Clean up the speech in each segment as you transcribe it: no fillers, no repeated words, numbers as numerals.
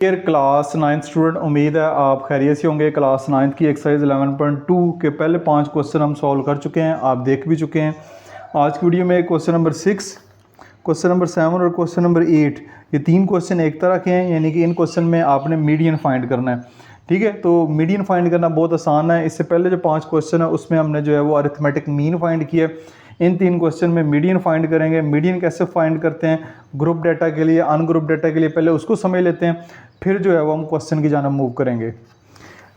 Dear class 9th student, उम्मीद है आप खैरियत से होंगे। क्लास 9th की एक्सरसाइज 11.2 के पहले 5 क्वेश्चन हम सॉल्व कर चुके हैं, आप देख भी चुके हैं। आज की वीडियो में क्वेश्चन नंबर 6, क्वेश्चन नंबर 7 और क्वेश्चन नंबर 8, ये 3 क्वेश्चन एक तरह के हैं, यानी कि इन क्वेश्चन में आपने मीडियन फाइंड करना है। ठीक है, तो मीडियन फाइंड करना बहुत आसान है। इससे पहले जो 5 क्वेश्चन है उसमें हमने जो है वो अरिथमेटिक मीन फाइंड किया। इन 3 क्वेश्चन में मीडियन फाइंड करेंगे। मीडियन कैसे फाइंड करते हैं ग्रुप डाटा के लिए, अनग्रुप डाटा के लिए, पहले उसको समझ लेते हैं, फिर जो है वो हम क्वेश्चन की जानिब मूव करेंगे।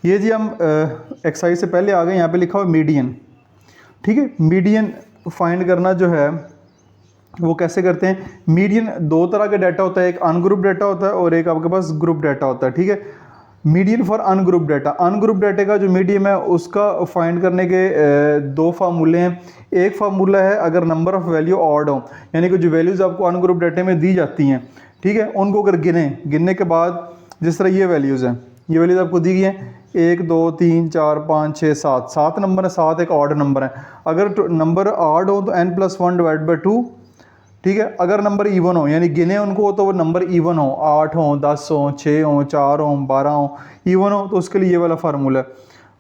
ये जी हम एक्सरसाइज से पहले आ गए, यहाँ पे लिखा हुआ मीडियन। ठीक है, मीडियन फाइंड करना जो है वो कैसे करते हैं। मीडियन 2 तरह का डाटा होता है, एक अनग्रुप डाटा होता है और एक आपके पास ग्रुप डाटा होता है। ठीक है, median for ungroup data, ungroup data का जो मीडियम है उसका फाइंड करने के 2 फार्मूले हैं। एक फार्मूला है अगर नंबर ऑफ़ वैल्यू ऑड हो, यानी कि जो वैल्यूज़ आपको अनग्रुप डाटा में दी जाती हैं, ठीक है, उनको अगर गिनने के बाद जिस तरह ये वैल्यूज़ हैं, ये वैल्यूज़ आपको दी गई हैं 1 2 3 4 5 6 7 नंबर है, 7 एक ऑड नंबर है। अगर नंबर ऑड हो तो n+1 डिवाइड बाई 2। ठीक है, अगर नंबर इवन हो, यानी गिने उनको तो वो नंबर इवन हो, 8 हो, 10 हो, 6 हो, 4 हो, 12 हो, इवन हो, तो उसके लिए ये वाला फार्मूला है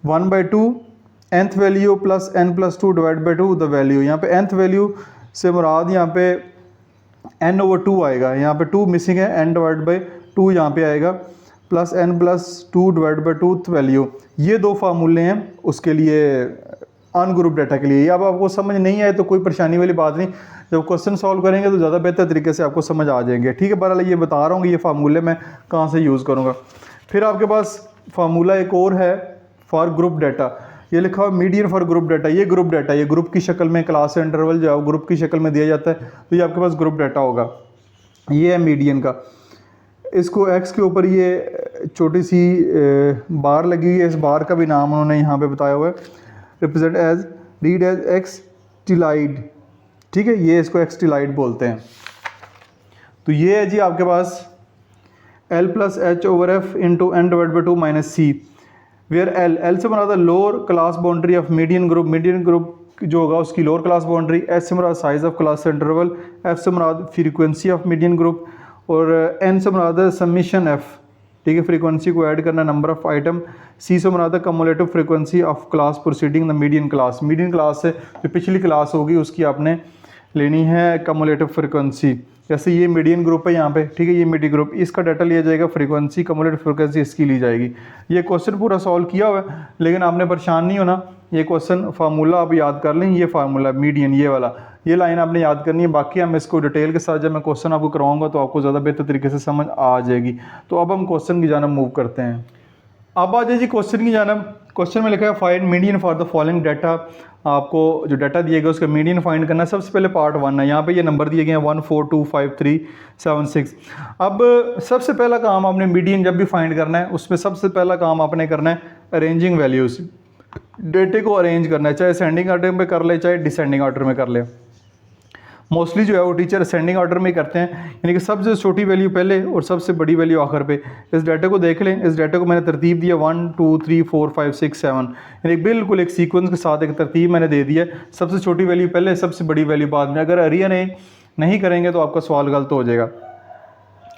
1/2 nth value plus n+2 divide by 2 the value. यहाँ पे nth वैल्यू से मुराद यहाँ पे n/2 आएगा, यहाँ पे 2 मिसिंग है, n डिवाइड बाई 2 यहाँ पे आएगा, plus n+2 divide by 2 value. ये 2 फार्मूले हैं उसके लिए, अनग्रुप डाटा के लिए। अब आपको समझ नहीं आए तो कोई परेशानी वाली बात नहीं, जब क्वेश्चन सॉल्व करेंगे तो ज़्यादा बेहतर तरीके से आपको समझ आ जाएंगे। ठीक है, बहरहाल ये बता रहा हूँ कि ये फार्मूले मैं कहाँ से यूज़ करूँगा। फिर आपके पास फार्मूला एक और है फॉर ग्रुप डाटा, ये लिखा हुआ मीडियन फॉर ग्रुप डाटा। ये ग्रुप डाटा, ये ग्रुप की शक्ल में, क्लास इंटरवल जो है वो ग्रुप की शक्ल में दिया जाता है, तो ये आपके पास ग्रुप डाटा होगा। ये है मीडियन का। इसको एक्स के ऊपर ये छोटी सी बार लगी हुई है, इस बार का भी नाम उन्होंने यहाँ पे बताया हुआ है, represent as, read as X tilde. ठीक है, ये इसको एक्स टिलाइड बोलते हैं। तो ये है जी आपके पास L+H/F into n divide by 2 minus C, where L से मराद lower class boundary of median group, median group जो होगा उसकी लोअर क्लास बाउंड्री, S से मराद size of class interval, F से मराद फ्रीक्वेंसी ऑफ मीडियन ग्रुप, और N से मराद है समीशन F। ठीक है, फ्रीक्वेंसी को ऐड करना, नंबर ऑफ आइटम। C से मराद है cumulative frequency of class proceeding the median class, median class से जो पिछली क्लास होगी उसकी आपने लेनी है कम्युलेटिव फ्रीक्वेंसी। जैसे ये मीडियन ग्रुप है यहाँ पे, ठीक है, ये मीडियन ग्रुप, इसका डाटा लिया जाएगा, फ्रीक्वेंसी कम्युलेटिव फ्रीक्वेंसी इसकी ली जाएगी। ये क्वेश्चन पूरा सॉल्व किया हुआ है, लेकिन आपने परेशान नहीं होना। ये क्वेश्चन फार्मूला आप याद कर लें, ये फार्मूला मीडियन, ये वाला, ये लाइन आपने याद करनी है। बाकी हम इसको डिटेल के साथ जब मैं क्वेश्चन आपको करवाऊंगा तो आपको ज़्यादा बेहतर तरीके से समझ आ जाएगी। तो अब हम क्वेश्चन की जानिब मूव करते हैं। अब आ जाए जी क्वेश्चन की जानिब। क्वेश्चन में लिखा है find median for the following data. आपको जो डाटा दिया गया उसका मीडियन फाइंड करना है। सबसे पहले पार्ट 1 है, यहाँ पे ये नंबर दिए गए हैं 1 4 2 5 3 7 6। अब सबसे पहला काम आपने मीडियन जब भी फाइंड करना है उसमें सबसे पहला काम आपने करना है अरेंजिंग वैल्यूज़, डेटे को अरेंज करना है, चाहे असेंडिंग ऑर्डर में कर ले चाहे डिसेंडिंग ऑर्डर में कर ले। मोस्टली जो है वो टीचर असेंडिंग ऑर्डर में करते हैं, यानी कि सबसे छोटी वैल्यू पहले और सबसे बड़ी वैल्यू आखिर पे। इस डाटा को देख लें, इस डाटा को मैंने तरतीब दिया 1 2 3 4 5 6 7, यानी बिल्कुल एक सीक्वेंस के साथ एक तरतीब मैंने दे दिया। सबसे छोटी वैल्यू पहले, सबसे बड़ी वैल्यू बाद में। अगर रीअरेंज नहीं करेंगे तो आपका सवाल गलत हो जाएगा।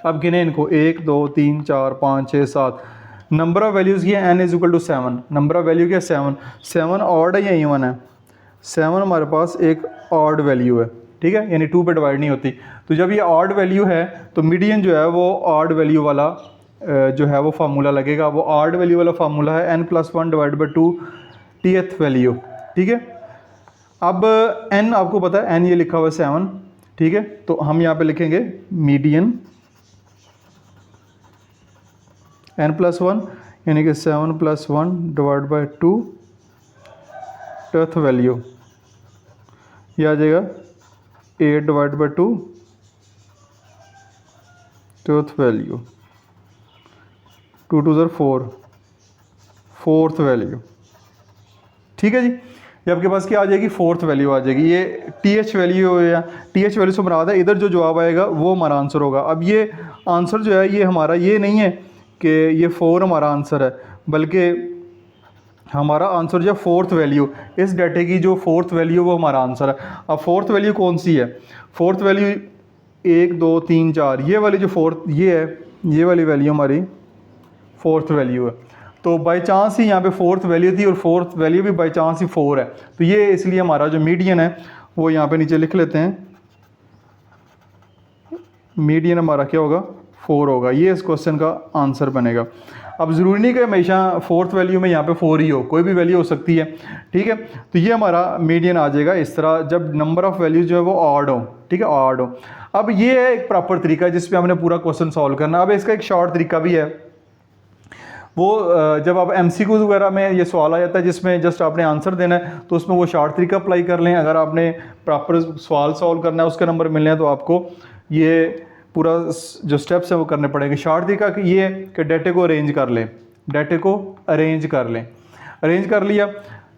अब गिने इनको 1 2 3 4 5 6 7। नंबर ऑफ़ वैल्यूज़ की है n = 7, नंबर ऑफ़ वैल्यू क्या 7 ऑड है या इवन है? 7 हमारे पास एक ऑड वैल्यू है, ठीक है, यानी 2 पे डिवाइड नहीं होती। तो जब ये ऑड वैल्यू है तो मीडियन जो है वो ऑड वैल्यू वाला जो है वो फार्मूला लगेगा। वो ऑड वैल्यू वाला फार्मूला है n+1 डिवाइड बाई 2 टीएथ वैल्यू। ठीक है, अब n आपको पता है, n ये लिखा हुआ है 7, ठीक है, तो हम यहाँ पे लिखेंगे मीडियन n+1, यानी कि 7+1 डिवाइड बाई 2 टेथ वैल्यू, ये आ जाएगा 8 डिवाइड बाई 2 टेथ वैल्यू, 2 2 ज़र 4 फोर्थ वैल्यू। ठीक है जी, ये आपके पास क्या आ जाएगी? फोर्थ वैल्यू आ जाएगी। ये टीएच वैल्यू या टीएच वैल्यू से मुराद है इधर जो जवाब आएगा वो हमारा आंसर होगा। अब ये आंसर जो है ये हमारा ये नहीं है कि ये 4 हमारा आंसर है, बल्कि हमारा आंसर जो है फोर्थ वैल्यू, इस डाटे की जो फोर्थ वैल्यू वो हमारा आंसर है। अब फोर्थ वैल्यू कौन सी है? फोर्थ वैल्यू 1 2 3 4, ये वाली जो फोर्थ ये है, ये वाली वैल्यू हमारी फोर्थ वैल्यू है। तो बाई चांस ही यहाँ पे फोर्थ वैल्यू थी और फोर्थ वैल्यू भी बाई चांस ही 4 है। तो ये इसलिए हमारा जो मीडियन है वो यहाँ पे नीचे लिख लेते हैं, मीडियन हमारा क्या होगा 4 होगा। ये इस क्वेश्चन का आंसर बनेगा। अब ज़रूरी नहीं कि हमेशा फोर्थ वैल्यू में यहाँ पे 4 ही हो, कोई भी वैल्यू हो सकती है, ठीक है। तो ये हमारा मीडियन आ जाएगा इस तरह जब नंबर ऑफ़ वैल्यूज जो है वो ऑड हो, ठीक है, ऑड हो। अब ये है एक प्रॉपर तरीका जिस पे हमने पूरा क्वेश्चन सॉल्व करना। अब इसका एक शॉर्ट तरीका भी है, वो जब आप MCQ वगैरह में ये सवाल आ जाता है जिसमें जस्ट आपने आंसर देना है, तो उसमें वो शॉर्ट तरीका अप्लाई कर लें। अगर आपने प्रॉपर सवाल सॉल्व करना है, उसके नंबर मिलने हैं, तो आपको ये पूरा जो स्टेप्स हैं वो करने पड़ेंगे। शॉर्ट तरीका कि ये कि डाटे को अरेंज कर लें, डाटे को अरेंज कर लें। अरेंज कर लिया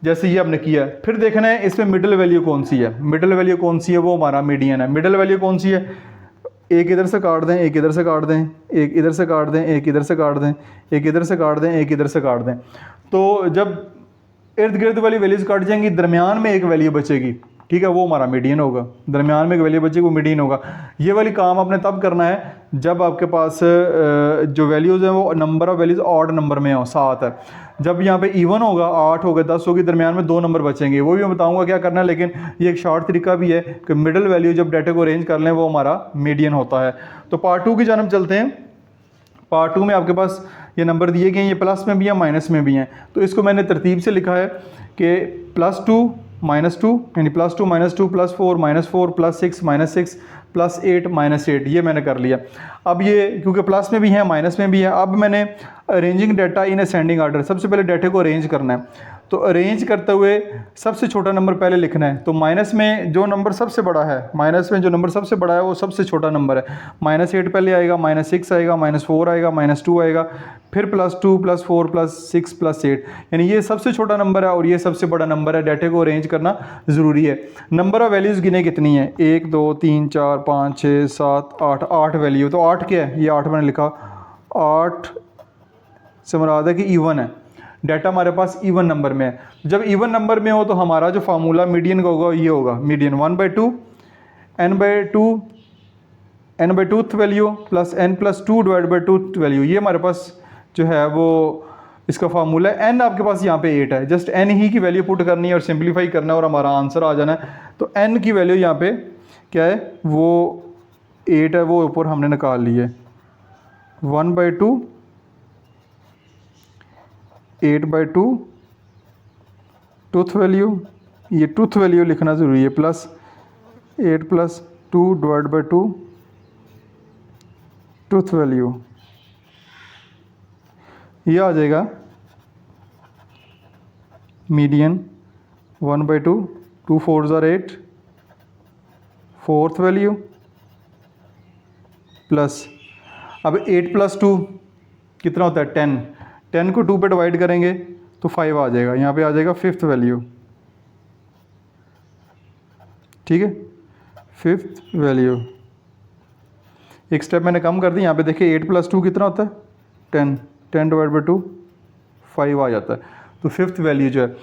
जैसे ये हमने किया, फिर देखना है इसमें मिडिल वैल्यू कौन सी है। मिडिल वैल्यू कौन सी है, वो हमारा मीडियन है। मिडिल वैल्यू कौन सी है, एक इधर से काट दें, एक इधर से काट दें, एक इधर से काट दें, एक इधर से काट दें, एक इधर से काट दें, एक इधर से काट दें। तो जब इर्द गिर्द वाली वैल्यूज काट जाएंगी, दरमियान में एक वैल्यू बचेगी, ठीक है, वो हमारा मीडियन होगा। दरमियान में एक वैल्यू बचेगी, वो मीडियन होगा। ये वाली काम आपने तब करना है जब आपके पास जो वैल्यूज़ हैं वो number of values odd number में हो, 7 है। जब यहाँ पे इवन होगा, 8 होगा, 10 होगी, दरमियान में 2 नंबर बचेंगे, वो भी मैं बताऊंगा क्या करना है। लेकिन ये एक शॉर्ट तरीका भी है कि मिडिल वैल्यू जब डाटा को अरेंज कर लें वो हमारा मीडियन होता है। तो पार्ट 2 की जानब चलते हैं। पार्ट 2 में आपके पास ये नंबर दिए गए हैं, ये प्लस में भी हैं, माइनस में भी हैं। तो इसको मैंने तरतीब से लिखा है कि +2 -2 यानी +2 -2 +4 -4 +6 -6 +8 -8, ये मैंने कर लिया। अब ये क्योंकि प्लस में भी है माइनस में भी है, अब मैंने arranging data in ascending order, सबसे पहले डाटे को अरेंज करना है। तो अरेंज करते हुए सबसे छोटा नंबर पहले लिखना है। तो माइनस में जो नंबर सबसे बड़ा है, माइनस में जो नंबर सबसे बड़ा है वो सबसे छोटा नंबर है। -8 पहले आएगा, -6 आएगा, -4 आएगा, -2 आएगा, फिर +2 +4 +6 +8, यानी ये सबसे छोटा नंबर है और ये सबसे बड़ा नंबर है। डाटे को अरेंज करना ज़रूरी है। नंबर ऑफ़ वैल्यूज़ गिने कितनी है, 1 2 3 4 5 6 7 8, 8 वैल्यू। तो 8 क्या है, ये 8 मैंने लिखा, 8 से मुराद है कि इवन है। डाटा हमारे पास इवन नंबर में है। जब इवन नंबर में हो तो हमारा जो फार्मूला मीडियन का होगा ये होगा, median 1/2 n/2th value plus n+2 divide by 2th value. ये हमारे पास जो है वो इसका फार्मूला है। n आपके पास यहाँ पे 8 है, जस्ट n ही की वैल्यू पुट करनी है और सिंप्लीफाई करना है और हमारा आंसर आ जाना है। तो n की वैल्यू यहाँ पे क्या है, वो 8 है, वो ऊपर हमने निकाल ली है। 1/2 8/2 टूथ वैल्यू, ये टूथ वैल्यू लिखना ज़रूरी है, plus 8+2 divide by 2 tooth value. ये आ जाएगा median 1/2, 2 4s are 8, fourth value plus, अब 8+2 कितना होता है 10, 10 को 2 पे डिवाइड करेंगे तो 5 आ जाएगा, यहाँ पे आ जाएगा फिफ्थ वैल्यू, ठीक है, फिफ्थ वैल्यू। एक स्टेप मैंने कम कर दी, यहाँ पे देखिए 8+2 कितना होता है 10, 10 डिवाइड बाई 2 5 आ जाता है। तो फिफ्थ वैल्यू जो है,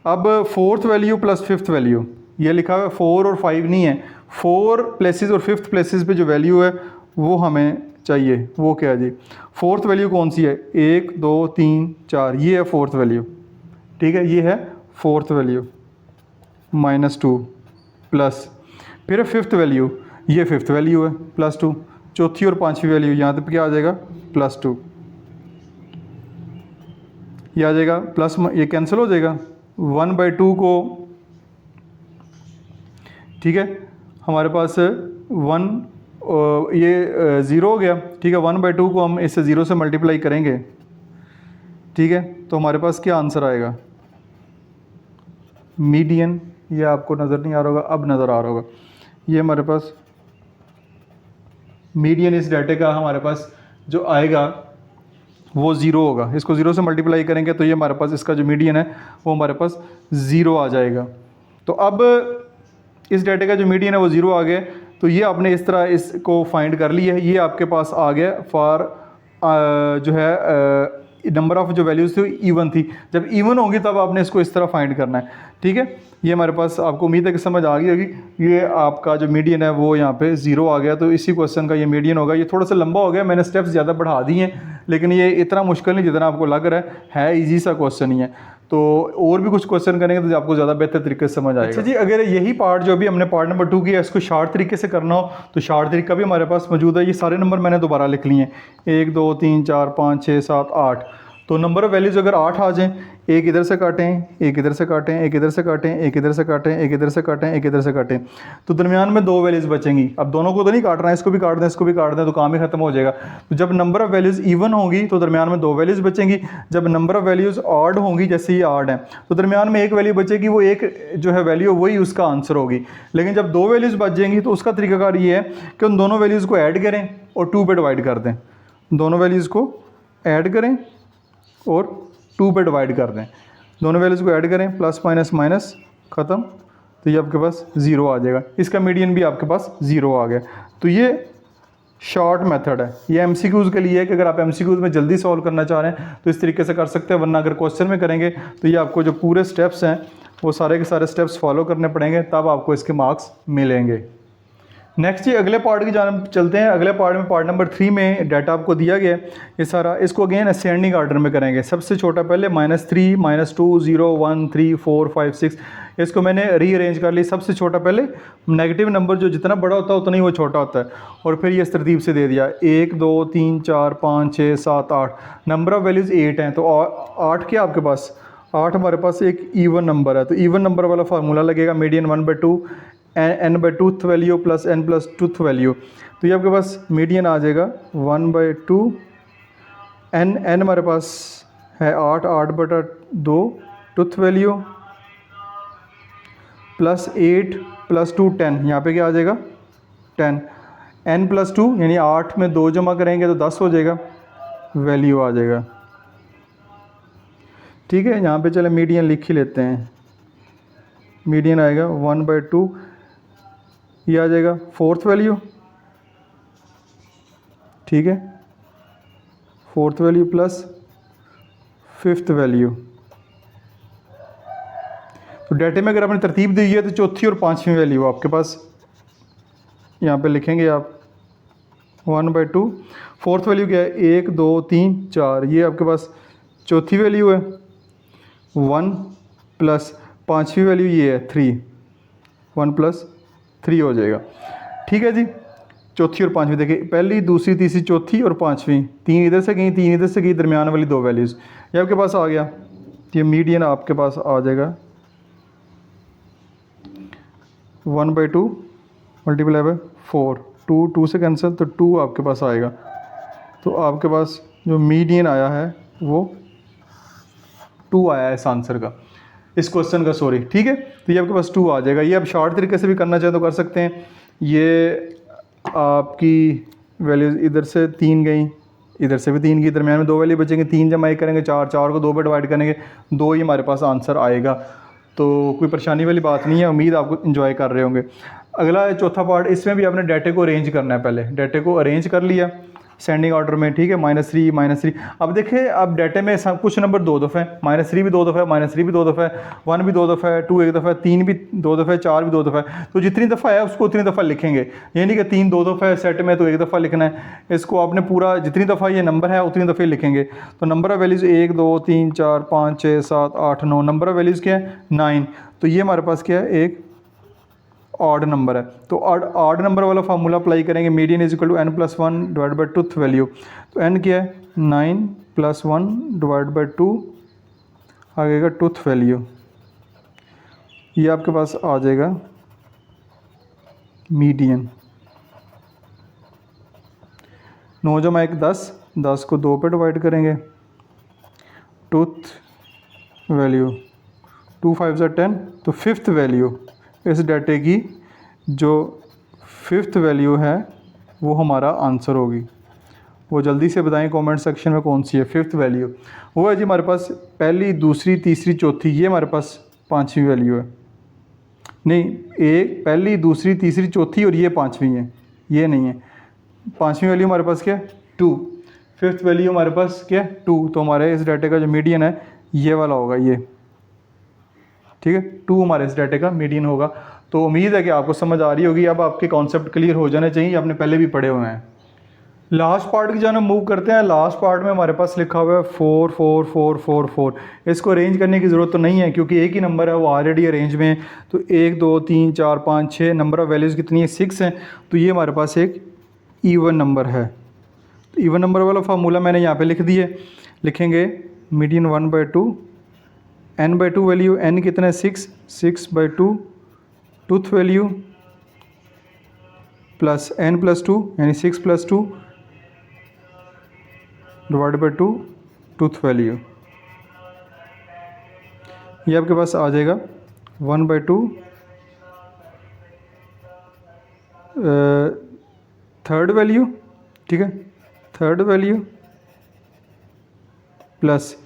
अब fourth value plus fifth value, ये लिखा हुआ है 4 और 5 नहीं है, 4 प्लेसेस और फिफ्थ प्लेसेस पे जो वैल्यू है वो हमें चाहिए। वो क्या है जी, फोर्थ वैल्यू कौन सी है, 1 2 3 4, ये है फोर्थ वैल्यू, ठीक है, ये है फोर्थ वैल्यू -2 प्लस, फिर फिफ्थ वैल्यू, ये फिफ्थ वैल्यू है +2, चौथी और पांचवी वैल्यू यहाँ तक क्या आ जाएगा +2, ये आ जाएगा प्लस, ये कैंसिल हो जाएगा 1/2 को, ठीक है, हमारे पास 1 ये 0 हो गया, ठीक है, 1/2 को हम इससे 0 से मल्टीप्लाई करेंगे, ठीक है, तो हमारे पास क्या आंसर आएगा, मीडियन। ये आपको नज़र नहीं आ रहा होगा, अब नज़र आ रहा होगा, ये हमारे पास मीडियन इस डाटे का हमारे पास जो आएगा वो 0 होगा। इसको 0 से मल्टीप्लाई करेंगे तो ये हमारे पास इसका जो मीडियन है वो हमारे पास 0 आ जाएगा। तो अब इस डाटे का जो मीडियन है वो 0 आ गया, तो ये आपने इस तरह इसको फाइंड कर लिया है, ये आपके पास आ गया फॉर जो है नंबर ऑफ़ जो वैल्यूज़ थी इवन थी। जब इवन होगी तब आपने इसको इस तरह फाइंड करना है, ठीक है। ये हमारे पास आपको उम्मीद है कि समझ आ गई होगी। ये आपका जो मीडियन है वो यहाँ पे 0 आ गया, तो इसी क्वेश्चन का ये मीडियन होगा। ये थोड़ा सा लंबा हो गया, मैंने स्टेप्स ज़्यादा बढ़ा दिए हैं, लेकिन ये इतना मुश्किल नहीं जितना आपको लग रहा है ईजी सा क्वेश्चन ही है। तो और भी कुछ क्वेश्चन करेंगे तो आपको ज़्यादा बेहतर तरीके से समझ आएगा। अच्छा जी, अगर यही पार्ट जो अभी हमने पार्ट नंबर 2 किया इसको शार्ट तरीके से करना हो तो शार्ट तरीका भी हमारे पास मौजूद है। ये सारे नंबर मैंने दोबारा लिख लिए हैं, 1 2 3 4 5 6 7 8। तो नंबर ऑफ़ वैल्यूज़ अगर 8 आ जाएँ, एक इधर से काटें, एक इधर से काटें, एक इधर से काटें, एक इधर से काटें, एक इधर से काटें, एक इधर से काटें, तो दरमियान में 2 वैल्यूज़ बचेंगी। अब दोनों को तो नहीं काटना है, इसको भी काट दें, इसको भी काट दें, तो काम ही खत्म हो जाएगा। तो जब नंबर ऑफ़ वैल्यूज़ इवन होगी तो दरमियान में 2 वैल्यूज़ बचेंगी। जब नंबर ऑफ़ वैल्यूज़ ऑड होंगी, जैसे ये ऑड है, तो दरमियान में 1 वैल्यू बचेगी, वो एक जो है वैल्यू वही उसका आंसर होगी। लेकिन जब 2 वैल्यूज़ बच जाएंगी तो उसका तरीकाकार ये है कि उन दोनों वैल्यूज़ को ऐड करें और 2 पे डिवाइड कर दें। दोनों वैल्यूज़ को ऐड करें और 2 पे डिवाइड कर दें। दोनों वैल्यूज़ को ऐड करें, प्लस माइनस माइनस ख़त्म, तो ये आपके पास 0 आ जाएगा। इसका मीडियन भी आपके पास 0 आ गया। तो ये शॉर्ट मेथड है। ये एमसीक्यूज़ के लिए है कि अगर आप एमसीक्यूज़ में जल्दी सॉल्व करना चाह रहे हैं तो इस तरीके से कर सकते हैं, वरना अगर क्वेश्चन में करेंगे तो ये आपको जो पूरे स्टेप्स हैं वो सारे के सारे स्टेप्स फॉलो करने पड़ेंगे, तब आपको इसके मार्क्स मिलेंगे। नेक्स्ट ये अगले पार्ट की जानब चलते हैं। अगले पार्ट में, पार्ट नंबर 3 में डाटा आपको दिया गया है ये सारा। इसको अगेन असेंडिंग ऑर्डर में करेंगे। सबसे छोटा पहले -3 -2 0 1 3 4 5 6, इसको मैंने रीअरेंज कर ली। सबसे छोटा पहले नेगेटिव नंबर जो जितना बड़ा होता है उतना ही वो छोटा होता है, और फिर ये इस तरतीब से दे दिया 1 2 3 4 5 6 7 8। नंबर ऑफ़ वैल्यूज़ 8 हैं, तो 8 क्या आपके पास 8 हमारे पास एक इवन नंबर है, तो इवन नंबर वाला फार्मूला लगेगा median 1/2 n/2th value plus n+2th value. तो ये आपके पास मीडियन आ जाएगा 1/2 n हमारे पास है 8/2 2th वैल्यू प्लस 8 + 2 10। यहाँ पे क्या आ जाएगा 10, n+2 यानी 8 में 2 जमा करेंगे तो 10 हो जाएगा, वैल्यू आ जाएगा। ठीक है, यहाँ पे चले मीडियन लिख ही लेते हैं। मीडियन आएगा 1/2, ये आ जाएगा 4th वैल्यू, ठीक है, 4th value plus 5th value. तो डाटे में अगर आपने तरतीब दी है तो चौथी और 5वीं वैल्यू आपके पास यहाँ पे लिखेंगे आप 1/2। 4th वैल्यू क्या है 1 2 3 4, ये आपके पास चौथी वैल्यू है 1 प्लस 5वीं वैल्यू ये है 3, 1 + 3 हो जाएगा। ठीक है जी, चौथी और 5वीं देखिए, पहली दूसरी तीसरी चौथी और 5वीं, 3 इधर से गई 3 इधर से गई, दरमियान वाली 2 वैल्यूज़ ये आपके पास आ गया। ये मीडियन आपके पास आ जाएगा 1/2 मल्टीप्लाई बाय 4, 2 से कैंसिल, तो 2 आपके पास आएगा। तो आपके पास जो मीडियन आया है वो 2 आया है इस आंसर का, इस क्वेश्चन का, सॉरी। ठीक है, तो ये आपके पास 2 आ जाएगा। ये आप शॉर्ट तरीके से भी करना चाहें तो कर सकते हैं। ये आपकी वैल्यूज़ इधर से 3 गई, इधर से भी 3 की, दरमियान में 2 वैल्यू बचेंगे, 3 जमा 1 करेंगे 4, 4 को 2 पे डिवाइड करेंगे 2 ही हमारे पास आंसर आएगा। तो कोई परेशानी वाली बात नहीं है, उम्मीद आपको इन्जॉय कर रहे होंगे। अगला चौथा पार्ट, इसमें भी आपने डाटे को अरेंज करना है। पहले डाटे को अरेंज कर लिया सेंडिंग ऑर्डर में, ठीक है, -3 -3। अब देखिए, अब डाटे में सब कुछ नंबर 2 दफ़े हैं, -3 भी 2 दफ़ा है, -3 भी 2 दफ़ा है, 1 भी 2 दफ़ा है, 2 1 दफ़ा है, 3 भी 2 दफ़ा है, 4 भी 2 दफ़ा है। तो जितनी दफ़ा है उसको उतनी दफ़ा लिखेंगे, ये नहीं कि 3 2 दफ़ा है सेट में तो 1 दफ़ा लिखना है। इसको आपने पूरा जितनी दफ़ा ये नंबर है उतनी दफ़े लिखेंगे। तो number of values 1 2 3 4 5 6 7 8 9, number of values क्या है 9। तो ये हमारे पास क्या है, एक ऑड नंबर है। तो ऑड नंबर वाला फार्मूला अप्लाई करेंगे, median is equal to n+1 divide by 2th value. तो n क्या है 9 + 1 डिवाइड बाई 2 आ जाएगा 2th वैल्यू। ये आपके पास आ जाएगा मीडियन। 9 जमा 1 10, 10 को 2 पे डिवाइड करेंगे, 2th वैल्यू, 2 5 = 10, तो 5th वैल्यू, इस डाटे की जो 5th वैल्यू है वो हमारा आंसर होगी। वो जल्दी से बताएं कमेंट सेक्शन में कौन सी है 5th वैल्यू। वो है जी हमारे पास पहली दूसरी तीसरी चौथी, ये हमारे पास 5वीं वैल्यू है। नहीं, एक पहली दूसरी तीसरी चौथी और ये 5वीं है, ये नहीं है। 5वीं वैल्यू हमारे पास क्या है 2। फिफ्थ वैल्यू हमारे पास क्या है 2, तो हमारे इस डाटे का जो मीडियन है ये वाला होगा ये, ठीक है 2 हमारे इस डाटे का मीडियन होगा। तो उम्मीद है कि आपको समझ आ रही होगी। अब आपके कॉन्सेप्ट क्लियर हो जाने चाहिए, आपने पहले भी पढ़े हुए हैं। लास्ट पार्ट की जो हम मूव करते हैं, लास्ट पार्ट में हमारे पास लिखा हुआ है 4 4 4 4 4। इसको अरेंज करने की ज़रूरत तो नहीं है क्योंकि एक ही नंबर है, वो ऑलरेडी अरेंज में है। तो 1 2 3 4 5 6 नंबर ऑफ़ वैल्यूज़ कितनी है 6 हैं। तो ये हमारे पास एक ईवन नंबर है। तो ईवन नंबर वाला फार्मूला मैंने यहाँ पे लिख दिया। लिखेंगे मीडियन 1/2, n/2 वैल्यू, n कितना है 6, 6/2 टूथ वैल्यू प्लस n+2 यानी 6+2 डिवाइड बाई 2 टूथ वैल्यू। ये आपके पास आ जाएगा 1/2 थर्ड वैल्यू, ठीक है थर्ड वैल्यू प्लस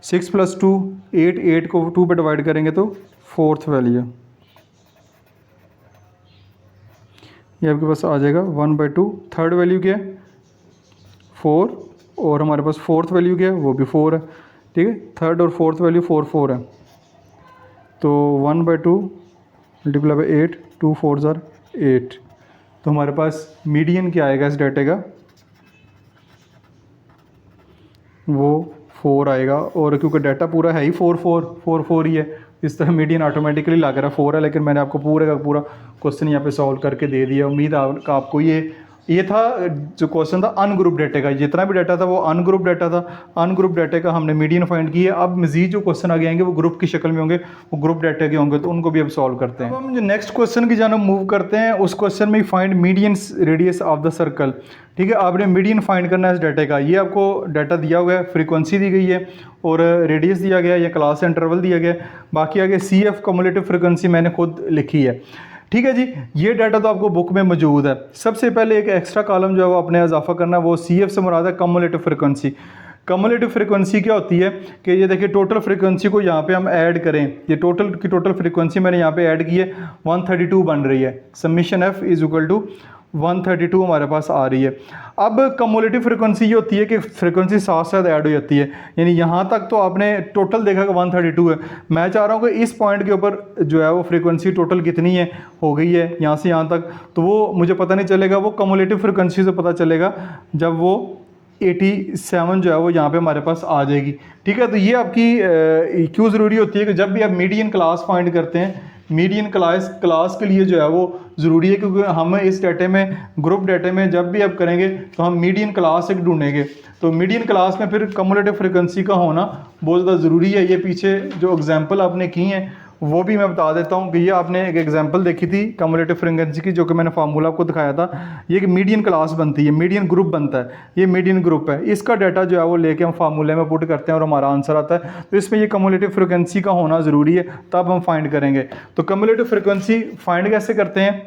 6+2 8, 8 को 2 पे डिवाइड करेंगे तो फोर्थ वैल्यू। ये आपके पास आ जाएगा 1/2। थर्ड वैल्यू क्या है 4 और हमारे पास फोर्थ वैल्यू क्या है वो भी 4 है, ठीक है थर्ड और फोर्थ वैल्यू 4 4 है। तो 1/2 मल्टीप्लाई बाई 8, 2 4 8। तो हमारे पास मीडियन क्या आएगा इस डाटे का, वो 4 आएगा। और क्योंकि डाटा पूरा है ही 4 4 4 4 ही है, इस तरह मीडियन ऑटोमेटिकली लग रहा है 4 है। लेकिन मैंने आपको पूरे का पूरा क्वेश्चन यहाँ पे सॉल्व करके दे दिया। उम्मीद आपको ये था जो क्वेश्चन था अनग्रुप डाटे का। जितना भी डाटा था वो अनग्रुप डाटा था। अनग्रुप डाटे का हमने मीडियन फाइंड किया। अब मजीद जो क्वेश्चन आगे आएंगे वो ग्रुप की शक्ल में होंगे, वो ग्रुप डाटे के होंगे, तो उनको भी अब सॉल्व करते हैं। अब हम जो नेक्स्ट क्वेश्चन की जानब मूव करते हैं, उस क्वेश्चन में find median radius of the circle. ठीक है, आपने मीडियन फाइंड करना है इस डाटे का। ये आपको डाटा दिया हुआ है, फ्रीक्वेंसी दी गई है और रेडियस दिया गया है, या क्लास इंटरवल दिया गया है। बाकी आगे CF कम्युलेटिव फ्रीक्वेंसी मैंने खुद लिखी है। ठीक है जी, ये डाटा तो आपको बुक में मौजूद है। सबसे पहले एक एक्स्ट्रा कॉलम जो है वो अपने इजाफा करना है, वो CF से मुराद है कम्युलेटिव फ्रीक्वेंसी। कम्युलेटिव फ्रीक्वेंसी क्या होती है कि ये देखिए टोटल फ्रीक्वेंसी को यहाँ पे हम ऐड करें, ये टोटल की टोटल फ्रीक्वेंसी मैंने यहाँ पे ऐड की है 132 बन रही है। Summation F is equal to 132 हमारे पास आ रही है। अब कम्युलेटिव फ्रीक्वेंसी ये होती है कि फ्रीक्वेंसी साथ साथ ऐड हो जाती है, यानी यहाँ तक तो आपने टोटल देखा कि 132 है। मैं चाह रहा हूँ कि इस पॉइंट के ऊपर जो है वो फ्रीक्वेंसी टोटल कितनी है हो गई है यहाँ से यहाँ तक, तो वो मुझे पता नहीं चलेगा, वो कम्युलेटिव फ्रीक्वेंसी से पता चलेगा जब वो 87 जो है वो यहाँ पे हमारे पास आ जाएगी। ठीक है, तो ये आपकी क्यों ज़रूरी होती है कि जब भी आप मीडियन क्लास फाइंड करते हैं, मीडियन क्लास के लिए जो है वो ज़रूरी है, क्योंकि हम इस डाटे में ग्रुप डाटे में जब भी आप करेंगे तो हम मीडियन क्लास एक ढूंढेंगे। तो मीडियन क्लास में फिर कम्युलेटिव फ्रीक्वेंसी का होना बहुत ज़्यादा ज़रूरी है। ये पीछे जो एग्जांपल आपने की हैं वो भी मैं बता देता हूँ कि ये आपने एक एग्जांपल देखी थी कम्युलेटिव फ्रीक्वेंसी की, जो कि मैंने फार्मूला आपको दिखाया था। ये कि मीडियन क्लास बनती है, मीडियन ग्रुप बनता है, ये मीडियन ग्रुप है। इसका डाटा जो है वो लेके हम फार्मूले में पुट करते हैं और हमारा आंसर आता है। तो इसमें ये कम्युलेटिव फ्रीक्वेंसी का होना ज़रूरी है, तब हम फाइंड करेंगे। तो कम्युलेटिव फ्रीक्वेंसी फाइंड कैसे करते हैं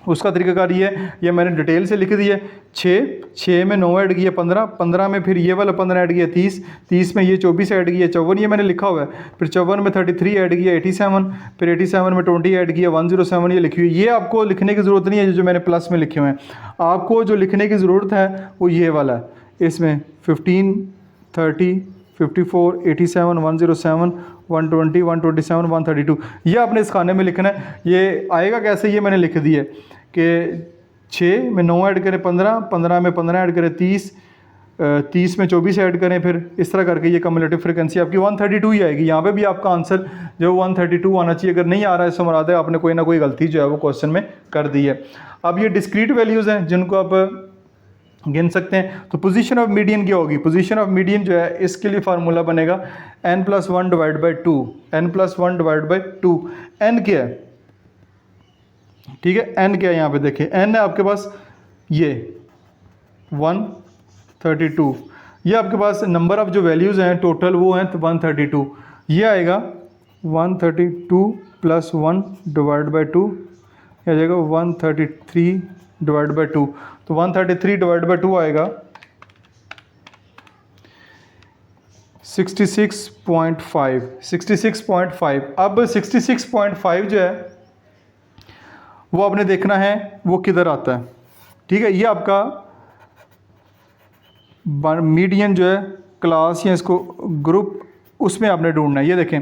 उसका तरीकाकार ये है, ये मैंने डिटेल से लिख दिया। 6 में 9 ऐड किया 15, 15 में फिर ये वाला 15 ऐड किया 30, 30 में ये 24 ऐड किया 54, ये मैंने लिखा हुआ है। फिर 54 में 33 ऐड किया 87, फिर 87 में 20 ऐड किया 107, ये लिखी हुई। ये आपको लिखने की ज़रूरत नहीं है जो मैंने प्लस में लिखे हुए हैं। आपको जो लिखने की ज़रूरत है वो ये वाला है, इसमें 15, 30, 54, 87, 107, 120, 127, 132, ये आपने इस खाने में लिखना है। ये आएगा कैसे, ये मैंने लिख दिया कि 6 में 9 ऐड करें 15, 15 में 15 ऐड करें 30, 30 में 24 ऐड करें, फिर इस तरह करके ये कम्युलेटिव फ्रीक्वेंसी आपकी 132 ही आएगी। यहाँ पे भी आपका आंसर जो 132 आना चाहिए। अगर नहीं आ रहा है इससे मुराद है आपने कोई ना कोई गलती जो है वो क्वेश्चन में कर दी है। अब ये डिस्क्रीट वैल्यूज़ हैं जिनको आप गिन सकते हैं। तो पोजीशन ऑफ मीडियन क्या होगी, पोजीशन ऑफ मीडियन जो है इसके लिए फार्मूला बनेगा n+1 divide by 2, n+1 divide by 2। n क्या है, ठीक है, n क्या है यहाँ पे देखिए, n है आपके पास ये 132, ये आपके पास नंबर ऑफ जो वैल्यूज़ हैं टोटल वो हैं 132। ये आएगा 132 + 1 डिवाइड बाई 2, ये आ जाएगा 133 डिवाइड बाई 2। तो 133 डिवाइड बाई 2 आएगा 66.5, 66.5। अब 66.5 जो है वो आपने देखना है वो किधर आता है। ठीक है, ये आपका मीडियन जो है क्लास या इसको ग्रुप, उसमें आपने ढूंढना है। ये देखें,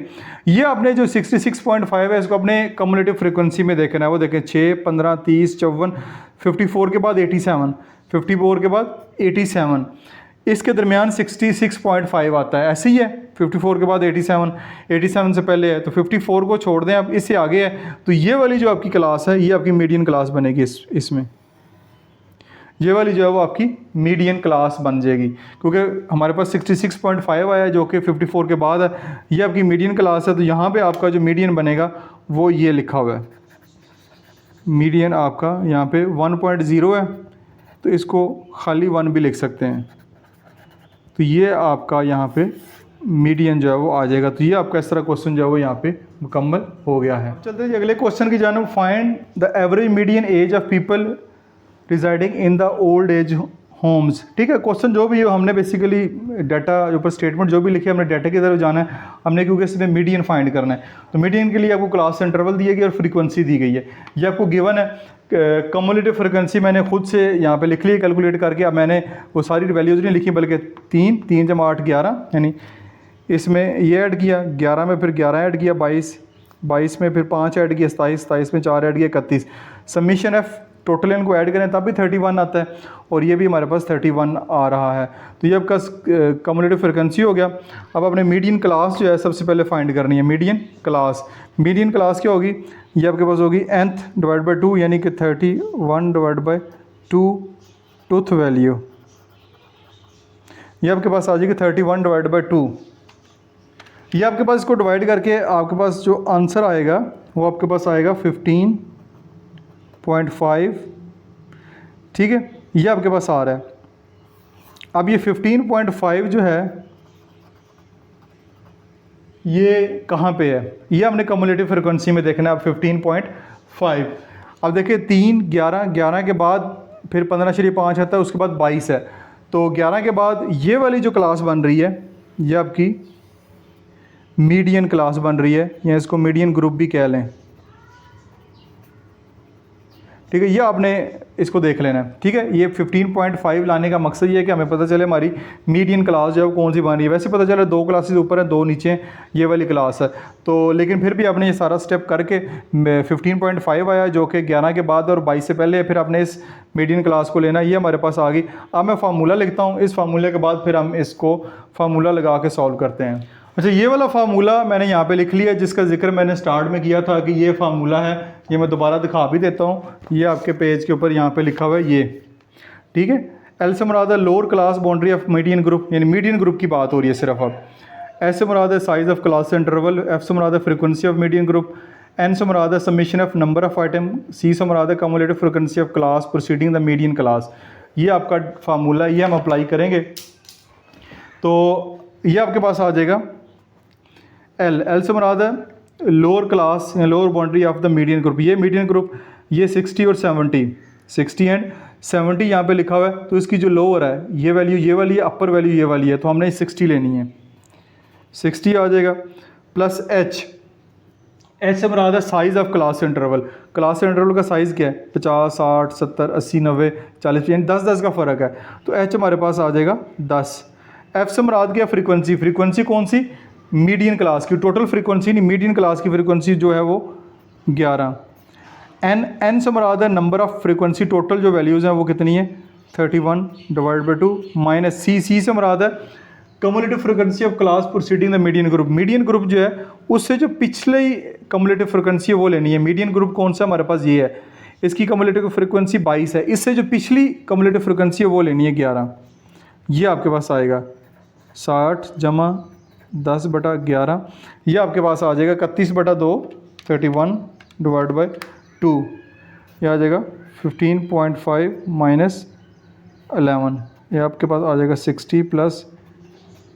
ये आपने जो 66.5 है इसको अपने कम्युलेटिव फ्रीक्वेंसी में देखना है। वो देखें 6, 15, 30, 54, 54 के बाद 87, 54 के बाद 87, इसके दरमियान 66.5 आता है। ऐसे ही है, 54 के बाद 87, 87 से पहले है तो 54 को छोड़ दें, अब इससे आगे है तो ये वाली जो आपकी क्लास है ये आपकी मीडियन क्लास बनेगी। इसमें ये वाली जो है वो आपकी मीडियन क्लास बन जाएगी, क्योंकि हमारे पास 66.5 आया जो कि 54 के बाद है, ये आपकी मीडियन क्लास है। तो यहाँ पे आपका जो मीडियन बनेगा वो ये लिखा हुआ है, मीडियन आपका यहाँ पे 1.0 है, तो इसको खाली 1 भी लिख सकते हैं। तो ये आपका यहाँ पे मीडियन जो है वो आ जाएगा। तो ये आपका इस तरह क्वेश्चन जो है वो यहाँ पे मुकम्मल हो गया है। चलते हैं अगले क्वेश्चन की जानिब। Find the average median age of people residing in the old age homes. ठीक है, क्वेश्चन जो भी है हमने बेसिकली डाटा जो ऊपर स्टेटमेंट जो भी लिखी है हमने डाटा की तरफ जाना है हमने, क्योंकि इसमें मीडियन फाइंड करना है। तो मीडियन के लिए आपको क्लास इंटरवल दिए गए और फ्रीक्वेंसी दी गई है, ये आपको गिवन है। कम्युलेटिव फ्रीक्वेंसी मैंने खुद से यहाँ पे लिख ली कैलकुलेट करके। अब मैंने वो सारी वैल्यूज़ नहीं लिखी बल्कि 3, 3 जमा 8 11, यानी इसमें ये ऐड किया 11 में, फिर 11 ऐड किया 22, 22 में फिर 5 ऐड किया 27, 27 में 4 ऐड किया 31। सबमिशन एफ टोटल इनको ऐड करें तब भी 31 आता है और ये भी हमारे पास 31 आ रहा है। तो ये आपका कम्युलेटिव फ्रीक्वेंसी हो गया। अब अपने मीडियन क्लास जो है सबसे पहले फाइंड करनी है। मीडियन क्लास, मीडियन क्लास क्या होगी, ये आपके पास होगी nth डिवाइड बाई 2, यानी कि 31 डिवाइड बाई 2 टूथ वैल्यू, ये आपके पास आ जाएगी 31 डिवाइड बाई 2। ये आपके पास इसको डिवाइड करके आपके पास जो आंसर आएगा वो आपके पास आएगा 15.5। ठीक है, ये आपके पास आ रहा है। अब ये 15.5 जो है ये कहाँ पे है, ये हमने कम्युलेटिव फ्रीक्वेंसी में देखना है। अब 15.5, अब देखिए 3, 11, 11 के बाद फिर 15.5 आता है, उसके बाद 22 है। तो 11 के बाद ये वाली जो क्लास बन रही है ये आपकी मीडियन क्लास बन रही है, या इसको मीडियन ग्रुप भी कह लें। ठीक है, ये आपने इसको देख लेना है। ठीक है, ये 15.5 लाने का मकसद ये है कि हमें पता चले हमारी मीडियन क्लास जो है वो कौन सी बन रही है। वैसे पता चला 2 क्लासेस ऊपर है 2 नीचे ये वाली क्लास है, तो लेकिन फिर भी आपने ये सारा स्टेप करके 15.5 आया जो कि 11 के बाद और 22 से पहले है, फिर आपने इस मीडियन क्लास को लेना, ये हमारे पास आ गई। अब मैं फार्मूला लिखता हूँ, इस फार्मूले के बाद फिर हम इसको फार्मूला लगा के सॉल्व करते हैं। अच्छा, ये वाला फार्मूला मैंने यहाँ पे लिख लिया, जिसका जिक्र मैंने स्टार्ट में किया था कि ये फार्मूला है, ये मैं दोबारा दिखा भी देता हूँ। ये आपके पेज के ऊपर यहाँ पे लिखा हुआ है ये। ठीक है, एल से मुराद है lower class boundary of median group, यानी मीडियन ग्रुप की बात हो रही है सिर्फ। अब एस से मुराद है size of class interval, F से मुराद है frequency of median group, N से मुराद है submission of number of item, C से मुराद है cumulative frequency of class proceeding the median class. ये आपका फार्मूला, ये हम अप्लाई करेंगे तो ये आपके पास आ जाएगा। एल से मुराद है लोअर क्लास या lower boundary of the median group, ये मीडियन ग्रुप, ये 60 और 70, 60 एंड 70 यहाँ पे लिखा हुआ है। तो इसकी जो लोअर है ये वैल्यू ये वाली है, अपर वैल्यू ये वाली है, तो हमने 60 लेनी है, 60 आ जाएगा। प्लस एच, एच से मुराद है size of class interval, class interval का साइज़ क्या है 50, 60, 70, 80, 90, 40, यानी 10-10 का फ़र्क है, तो एच हमारे पास आ जाएगा 10। एफ से मुराद क्या फ्रीक्वेंसी, फ्रीक्वेंसी कौन सी, मीडियन क्लास की, टोटल फ्रीक्वेंसी नहीं, मीडियन क्लास की फ्रीक्वेंसी जो है वो 11। एन से मुराद है नंबर ऑफ फ्रीक्वेंसी, टोटल जो वैल्यूज़ हैं वो कितनी है 31 डिवाइड बाई 2, माइनस सी से मुराद है cumulative frequency of class proceeding the median group, median group जो है उससे जो पिछले ही कम्युलेटिव फ्रीक्वेंसी है वो लेनी है। मीडियन ग्रुप कौन सा हमारे पास ये है, इसकी कम्युलेटिव फ्रीक्वेंसी 22 है, इससे जो पिछली कम्युलेटिव फ्रीक्वेंसी है वो लेनी है 11। ये आपके पास आएगा 60 जमा 10/11, ये आपके पास आ जाएगा 31/2, 31 डिवाइड बाई 2, ये आ जाएगा 15.5 माइनस 11, ये आपके पास आ जाएगा 60 प्लस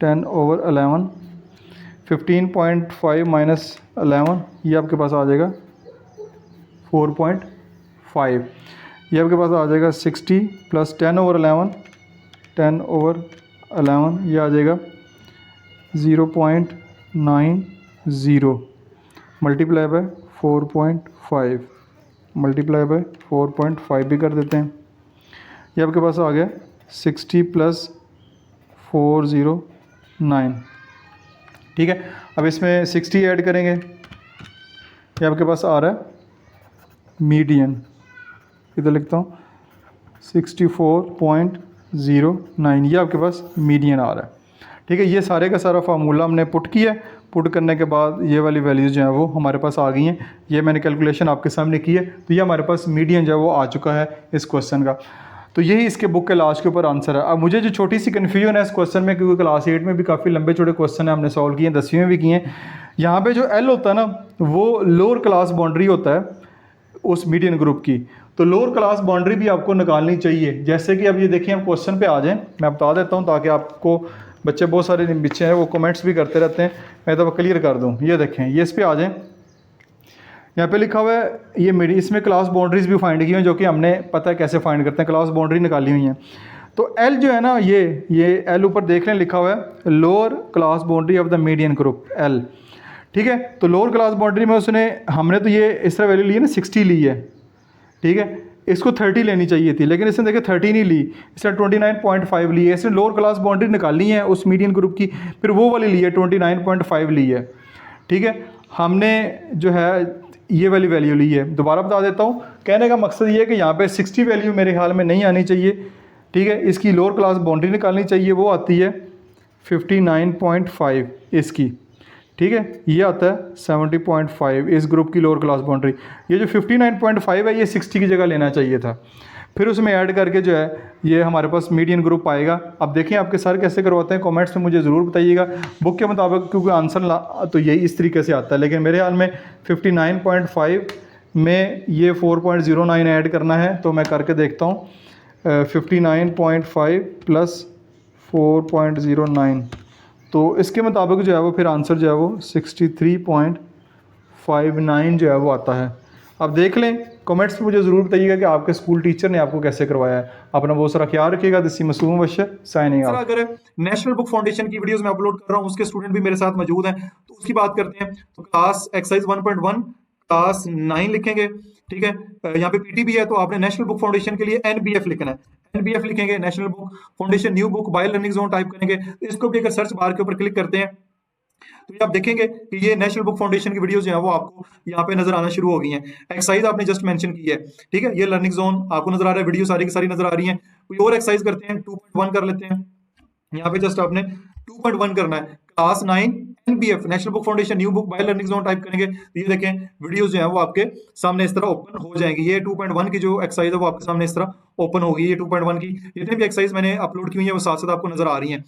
10/11, 15.5 माइनस 11, ये आपके पास आ जाएगा 4.5, ये आपके पास आ जाएगा 60 प्लस 10/11, 10/11, ये आ जाएगा 0.90 मल्टीप्लाई बाय 4.5, मल्टीप्लाई बाय 4.5 भी कर देते हैं। ये आपके पास आ गया 60 प्लस 409। ठीक है, अब इसमें 60 ऐड करेंगे, ये आपके पास आ रहा है मीडियन, इधर लिखता हूँ 64.09, ये आपके पास मीडियन आ रहा है। ठीक है, ये सारे का सारा फार्मूला हमने पुट किया, पुट करने के बाद ये वाली वैल्यूज़ जो हैं वो हमारे पास आ गई हैं। ये मैंने कैलकुलेशन आपके सामने की है, तो ये हमारे पास मीडियन जो है वो आ चुका है इस क्वेश्चन का। तो यही इसके बुक के लास्ट के ऊपर आंसर है। अब मुझे जो छोटी सी कन्फ्यूजन है इस क्वेश्चन में, क्योंकि क्लास 8 में भी काफ़ी लंबे चौड़े क्वेश्चन है हमने सॉल्व किए, 10वीं में भी किए हैं। यहाँ पे जो एल होता है ना, वो लोअर क्लास बाउंड्री होता है उस मीडियन ग्रुप की। तो लोअर क्लास बाउंड्री भी आपको निकालनी चाहिए। जैसे कि अब ये देखिए, हम क्वेश्चन पे आ जाएं, मैं बता देता हूँ ताकि आपको, बच्चे बहुत सारे बच्चे हैं वो कमेंट्स भी करते रहते हैं, मैं तो क्लियर कर दूँ। ये देखें, ये इस पे आ जाएं, यहाँ पे लिखा हुआ है ये इसमें क्लास बाउंड्रीज भी फाइंड की हुई हैं, जो कि हमने पता है कैसे फाइंड करते हैं, क्लास बाउंड्री निकाली हुई हैं। तो एल जो है ना, ये एल ऊपर देख लें लिखा हुआ है lower class boundary of the median group L. ठीक है, तो लोअर क्लास बाउंड्री में हमने तो ये इस तरह वैल्यू ली है ना, 60 ली है। ठीक है, इसको 30 लेनी चाहिए थी, लेकिन इसने देखिए 30 नहीं ली, इसने 29.5 ली है। इसने लोअर क्लास बाउंड्री निकालनी है उस मीडियन ग्रुप की, फिर वो वाली ली है 29.5 ली है। ठीक है, हमने जो है ये वाली वैल्यू ली है। दोबारा बता देता हूँ, कहने का मकसद ये है कि यहाँ पे 60 वैल्यू मेरे ख्याल में नहीं आनी चाहिए। ठीक है, इसकी लोअर क्लास बाउंड्री निकालनी चाहिए, वो आती है 59.5 इसकी। ठीक है, ये आता है 70.5 इस ग्रुप की लोअर क्लास बाउंड्री। ये जो 59.5 है ये 60 की जगह लेना चाहिए था। फिर उसमें ऐड करके जो है ये हमारे पास मीडियन ग्रुप आएगा। अब देखें आपके सर कैसे करवाते हैं, कमेंट्स में मुझे ज़रूर बताइएगा बुक के मुताबिक, क्योंकि आंसर तो यही इस तरीके से आता है, लेकिन मेरे हाल में 59.5 में ये 4.09 ऐड करना है। तो मैं करके देखता हूँ, 59.5 प्लस 4.09, तो इसके मुताबिक जो है वो फिर आंसर जो है वो 63.59 जो है वो आता है। अब देख लें, कमेंट्स में मुझे ज़रूर बताइएगा कि आपके स्कूल टीचर ने आपको कैसे करवाया है। अपना बहुत सारा ख्याल रखिएगा। दिस मासूम बशर साइनिंग आउट। अगर नेशनल बुक फाउंडेशन की वीडियोस मैं अपलोड कर रहा हूँ, उसके स्टूडेंट भी मेरे साथ मौजूद हैं, तो उसकी बात करते हैं। तो क्लास एक्सरसाइज 1.1 क्लास 9 लिखेंगे। ठीक है, यहाँ पे पीटी भी है, तो आपने नेशनल बुक फाउंडेशन के लिए एनबीएफ लिखना है। एनबीएफ लिखेंगे, national book foundation new book by learning zone type करेंगे। इसको भी अगर सर्च बार के ऊपर क्लिक करते हैं तो ये आप देखेंगे कि ये नेशनल बुक फाउंडेशन की वीडियोस जो है वो आपको यहाँ पे नजर आना शुरू हो गई हैं। एक्सरसाइज आपने जस्ट मेंशन की है। ठीक है, ये लर्निंग जोन आपको नजर आ रहा है, वीडियो सारी की सारी नजर आ रही है। कोई और एक्सरसाइज करते हैं, 2.1 कर लेते हैं। यहाँ पे जस्ट आपने 2.1 करना है, class 9 NBF national book foundation new book by learning zone type करेंगे, तो ये देखें वीडियोस जो है वो आपके सामने इस तरह ओपन हो जाएंगी। ये 2.1 की जो एक्सरसाइज है वो आपके सामने इस तरह ओपन होगी। ये 2.1 की जितने भी एक्सरसाइज मैंने अपलोड की हुई है वो साथ साथ आपको नजर आ रही हैं।